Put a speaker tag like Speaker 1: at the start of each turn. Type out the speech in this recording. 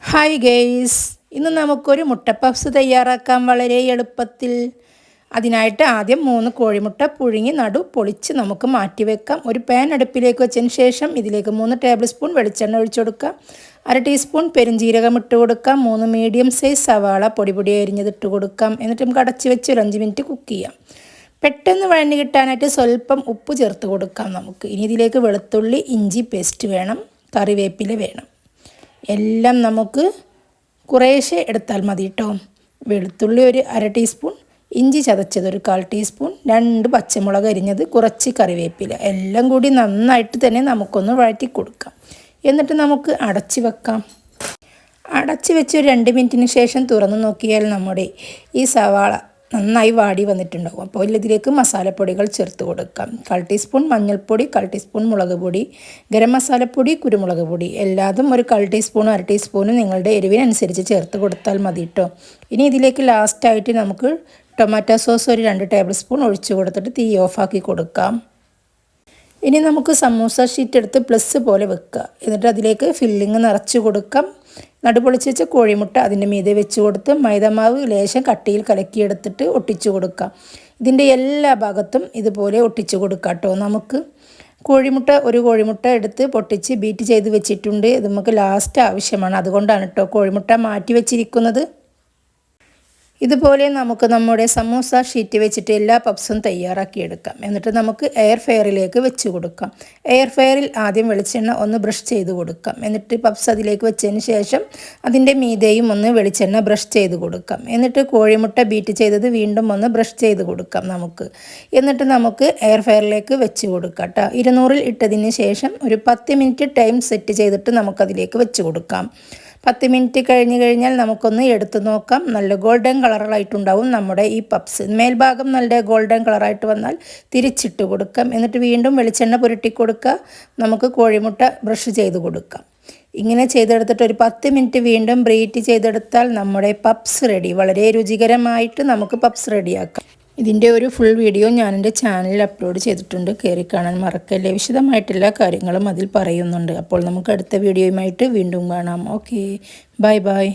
Speaker 1: Hi guys, ഇന്ന് നമുക്കൊരു മുട്ട പഫ്സ് തയ്യാറാക്കാം വളരെ എളുപ്പത്തിൽ. അതിനായിട്ട് ആദ്യം 3 കോഴിമുട്ട പുഴുങ്ങി നടു പൊളിച്ച് നമുക്ക് മാറ്റി വെക്കാം. ഒരു പാൻ അടുപ്പിലേക്ക് വെച്ചതിന് ശേഷം ഇതിലേക്ക് 3 ടേബിൾ സ്പൂൺ വെളിച്ചെണ്ണ ഒഴിച്ചു കൊടുക്കാം. 1/2 ടീസ്പൂൺ പെരുംജീരകം ഇട്ട് കൊടുക്കാം. 3 മീഡിയം സൈസ് സവാള പൊടി അരിഞ്ഞത് ഇട്ട് കൊടുക്കാം. എന്നിട്ട് നമുക്ക് അടച്ച് വെച്ച് ഒരു 5 മിനിറ്റ് കുക്ക് ചെയ്യാം. പെട്ടെന്ന് വഴഞ്ഞ് കിട്ടാനായിട്ട് സ്വല്പം ഉപ്പ് ചേർത്ത് കൊടുക്കാം നമുക്ക്. ഇനി ഇതിലേക്ക് വെളുത്തുള്ളി ഇഞ്ചി പേസ്റ്റ് വേണം, കറിവേപ്പില വേണം. എല്ലാം നമുക്ക് കുറേശ്ശെ എടുത്താൽ മതി കേട്ടോ. വെളുത്തുള്ളി ഒരു 1/2 ടീസ്പൂൺ, ഇഞ്ചി ചതച്ചത് ഒരു 1/4 ടീസ്പൂൺ, 2 പച്ചമുളക് അരിഞ്ഞത്, കുറച്ച് കറിവേപ്പില, എല്ലാം കൂടി നന്നായിട്ട് തന്നെ നമുക്കൊന്ന് വഴറ്റി കൊടുക്കാം. എന്നിട്ട് നമുക്ക് അടച്ച് വെക്കാം. അടച്ച് വെച്ച് ഒരു 2 മിനിറ്റിന് ശേഷം തുറന്ന് നോക്കിയാൽ നമ്മുടെ ഈ സവാള നന്നായി വാടി വന്നിട്ടുണ്ടാകും. അപ്പോൾ ഇതിലേക്ക് മസാലപ്പൊടികൾ ചേർത്ത് കൊടുക്കാം. 1/4 ടീസ്പൂൺ മഞ്ഞൾപ്പൊടി, 1/4 ടീസ്പൂൺ മുളക് പൊടി, ഗരം മസാലപ്പൊടി, കുരുമുളക് പൊടി, എല്ലാതും ഒരു 1/4 ടീസ്പൂണും 1/2 ടീസ്പൂണും നിങ്ങളുടെ എരിവിനനുസരിച്ച് ചേർത്ത് കൊടുത്താൽ മതി കേട്ടോ. ഇനി ഇതിലേക്ക് ലാസ്റ്റായിട്ട് നമുക്ക് ടൊമാറ്റോ സോസ് ഒരു 2 ടേബിൾ സ്പൂൺ ഒഴിച്ച് കൊടുത്തിട്ട് തീ ഓഫാക്കി കൊടുക്കാം. ഇനി നമുക്ക് സമൂസ ഷീറ്റ് എടുത്ത് പ്ലസ് പോലെ വെക്കുക. എന്നിട്ട് അതിലേക്ക് ഫില്ലിങ് നിറച്ച് കൊടുക്കാം. നടുപൊളിച്ച് വെച്ച കോഴിമുട്ട അതിൻ്റെ മീതെ വെച്ച് കൊടുത്ത് മൈദമാവ് ലേശം കട്ടിയിൽ കലക്കിയെടുത്തിട്ട് ഒട്ടിച്ചു കൊടുക്കാം. ഇതിൻ്റെ എല്ലാ ഭാഗത്തും ഇതുപോലെ ഒട്ടിച്ചു കൊടുക്കാം കേട്ടോ. നമുക്ക് ഒരു കോഴിമുട്ട എടുത്ത് പൊട്ടിച്ച് ബീറ്റ് ചെയ്ത് വെച്ചിട്ടുണ്ട്. ഇത് നമുക്ക് ലാസ്റ്റ് ആവശ്യമാണ്, അതുകൊണ്ടാണ് കേട്ടോ കോഴിമുട്ട മാറ്റി വെച്ചിരിക്കുന്നത്. ഇതുപോലെ നമുക്ക് നമ്മുടെ സമൂസ ഷീറ്റ് വെച്ചിട്ട് എല്ലാ പപ്സും തയ്യാറാക്കിയെടുക്കാം. എന്നിട്ട് നമുക്ക് എയർ ഫ്രയറിലേക്ക് വെച്ച് കൊടുക്കാം. എയർ ഫ്രയറിൽ ആദ്യം വെളിച്ചെണ്ണ ഒന്ന് ബ്രഷ് ചെയ്ത് കൊടുക്കാം. എന്നിട്ട് പപ്സ് അതിലേക്ക് വെച്ചതിന് ശേഷം അതിൻ്റെ മീതെയും ഒന്ന് വെളിച്ചെണ്ണ ബ്രഷ് ചെയ്ത് കൊടുക്കാം. എന്നിട്ട് കോഴിമുട്ട ബീറ്റ് ചെയ്തത് വീണ്ടും ഒന്ന് ബ്രഷ് ചെയ്ത് കൊടുക്കാം നമുക്ക്. എന്നിട്ട് നമുക്ക് എയർ ഫ്രയറിലേക്ക് വെച്ച് കൊടുക്കാം കേട്ടോ. 200-ൽ ഇട്ടതിന് ശേഷം ഒരു 10 മിനിറ്റ് ടൈം സെറ്റ് ചെയ്തിട്ട് നമുക്കതിലേക്ക് വെച്ച് കൊടുക്കാം. 10 മിനിറ്റ് കഴിഞ്ഞാൽ നമുക്കൊന്ന് എടുത്ത് നോക്കാം. നല്ല ഗോൾഡൻ കളറായിട്ടുണ്ടാവും നമ്മുടെ ഈ പപ്സ്. മേൽഭാഗം നല്ല ഗോൾഡൻ കളറായിട്ട് വന്നാൽ തിരിച്ചിട്ട് കൊടുക്കാം. എന്നിട്ട് വീണ്ടും വെളിച്ചെണ്ണ പുരട്ടി കൊടുക്കുക. നമുക്ക് കോഴിമുട്ട ബ്രഷ് ചെയ്ത് കൊടുക്കാം. ഇങ്ങനെ ചെയ്തെടുത്തിട്ട് ഒരു 10 മിനിറ്റ് വീണ്ടും ബ്രീറ്റ് ചെയ്തെടുത്താൽ നമ്മുടെ പപ്സ് റെഡി. വളരെ രുചികരമായിട്ട് നമുക്ക് പപ്സ് റെഡിയാക്കാം. ഇതിൻ്റെ ഒരു ഫുൾ വീഡിയോ ഞാൻ എൻ്റെ ചാനലിൽ അപ്ലോഡ് ചെയ്തിട്ടുണ്ട്, കയറി കാണാൻ മറക്കല്ലേ. വിശദമായിട്ടെല്ലാ കാര്യങ്ങളും അതിൽ പറയുന്നുണ്ട്. അപ്പോൾ നമുക്ക് അടുത്ത വീഡിയോയുമായിട്ട് വീണ്ടും കാണാം. Okay, by.